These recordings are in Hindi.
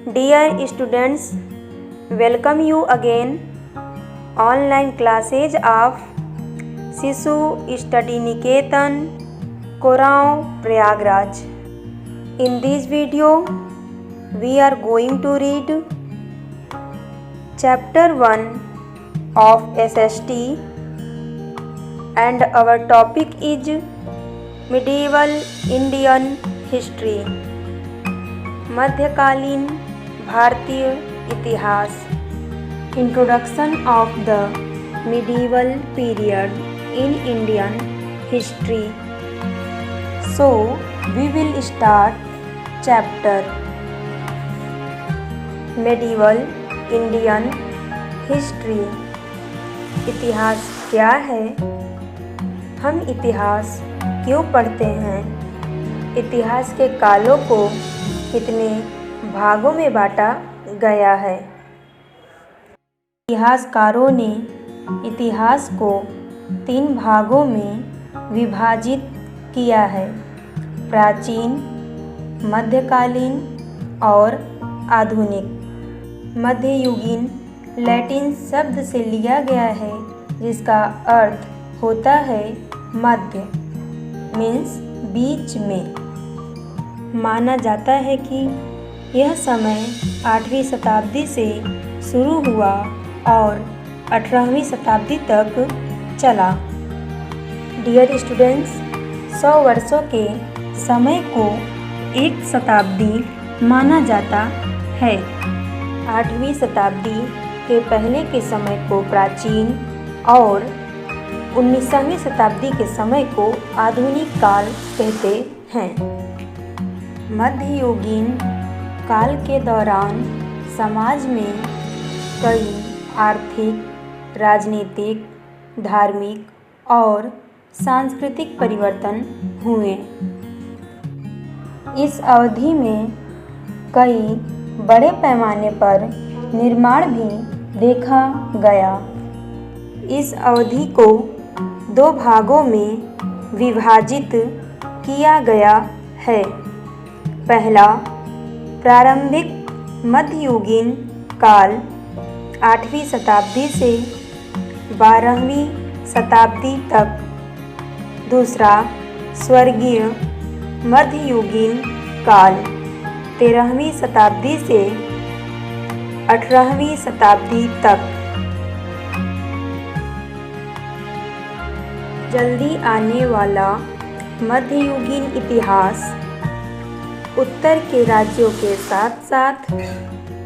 Dear students, welcome you again online classes of Sishu Study Niketan, Koraon, Prayagraj. In this video, we are going to read Chapter 1 of SST and our topic is Medieval Indian History. मध्यकालीन भारतीय इतिहास. Introduction of the medieval period in Indian history. So we will start chapter Medieval Indian History. इतिहास क्या है? हम इतिहास क्यों पढ़ते हैं? इतिहास के कालों को कितने भागों में बांटा गया है? इतिहासकारों ने इतिहास को 3 भागों में विभाजित किया है: प्राचीन, मध्यकालीन और आधुनिक। मध्ययुगीन लैटिन शब्द से लिया गया है जिसका अर्थ होता है मध्य, मीन्स बीच में। माना जाता है कि यह समय 8वीं शताब्दी से शुरू हुआ और 18वीं शताब्दी तक चला। डियर स्टूडेंट्स, 100 वर्षों के समय को एक शताब्दी माना जाता है। 8वीं शताब्दी के पहले के समय को प्राचीन और 19वीं शताब्दी के समय को आधुनिक काल कहते हैं। मध्ययुगीन काल के दौरान समाज में कई आर्थिक, राजनीतिक, धार्मिक और सांस्कृतिक परिवर्तन हुए। इस अवधि में कई बड़े पैमाने पर निर्माण भी देखा गया। इस अवधि को 2 भागों में विभाजित किया गया है। पहला, प्रारंभिक मध्ययुगीन काल 8वीं शताब्दी से 12वीं शताब्दी तक। दूसरा, स्वर्गीय मध्ययुगीन काल 13वीं शताब्दी से 18वीं शताब्दी तक। जल्दी आने वाला मध्ययुगीन इतिहास उत्तर के राज्यों के साथ साथ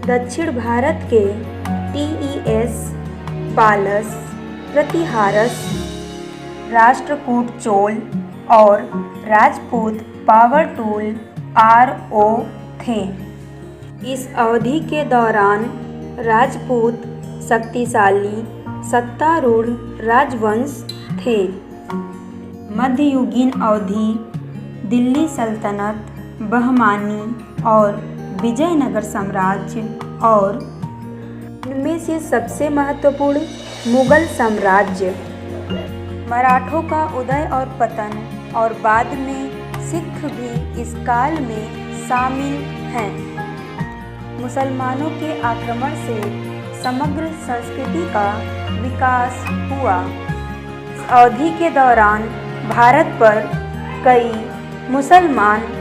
दक्षिण भारत के टीईएस, पालस, प्रतिहारस, राष्ट्रकूट चोल और राजपूत पावर टूल आरओ थे। इस अवधि के दौरान राजपूत शक्तिशाली सत्तारूढ़ राजवंश थे। मध्ययुगीन अवधि दिल्ली सल्तनत, बहमानी और विजयनगर साम्राज्य और इनमें से सबसे महत्वपूर्ण मुगल साम्राज्य, मराठों का उदय और पतन और बाद में सिख भी इस काल में शामिल हैं। मुसलमानों के आक्रमण से समग्र संस्कृति का विकास हुआ। इस अवधि के दौरान भारत पर कई मुसलमान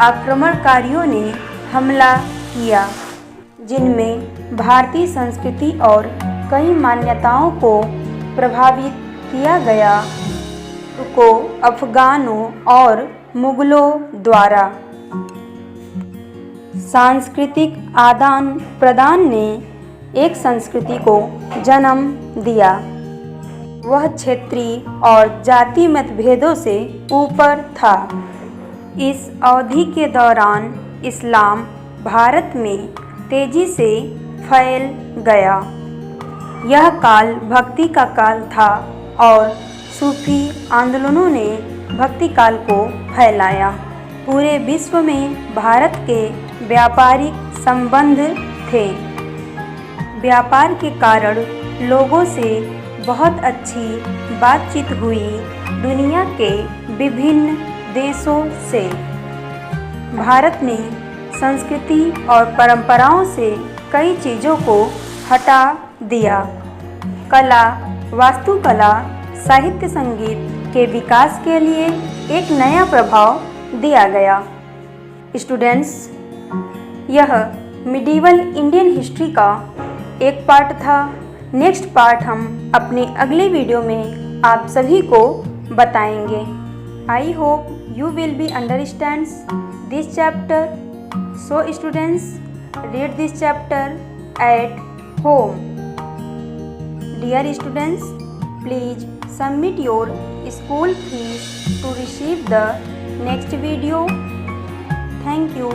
आक्रमणकारियों ने हमला किया, जिनमें भारतीय संस्कृति और कई मान्यताओं को प्रभावित किया गया को अफगानों और मुगलों द्वारा। सांस्कृतिक आदान प्रदान ने एक संस्कृति को जन्म दिया। वह क्षेत्रीय और जाति मतभेदों से ऊपर था। इस अवधि के दौरान इस्लाम भारत में तेजी से फैल गया। यह काल भक्ति का काल था और सूफी आंदोलनों ने भक्ति काल को फैलाया। पूरे विश्व में भारत के व्यापारिक संबंध थे। व्यापार के कारण लोगों से बहुत अच्छी बातचीत हुई। दुनिया के विभिन्न देशों से भारत ने संस्कृति और परंपराओं से कई चीज़ों को हटा दिया। कला, वास्तुकला, साहित्य, संगीत के विकास के लिए एक नया प्रभाव दिया गया। स्टूडेंट्स, यह मिडीवल इंडियन हिस्ट्री का एक पार्ट था। नेक्स्ट पार्ट हम अपने अगले वीडियो में आप सभी को बताएंगे। I hope you will be understands this chapter. So students, read this chapter at home. Dear students, please submit your school fees to receive the next video. Thank you.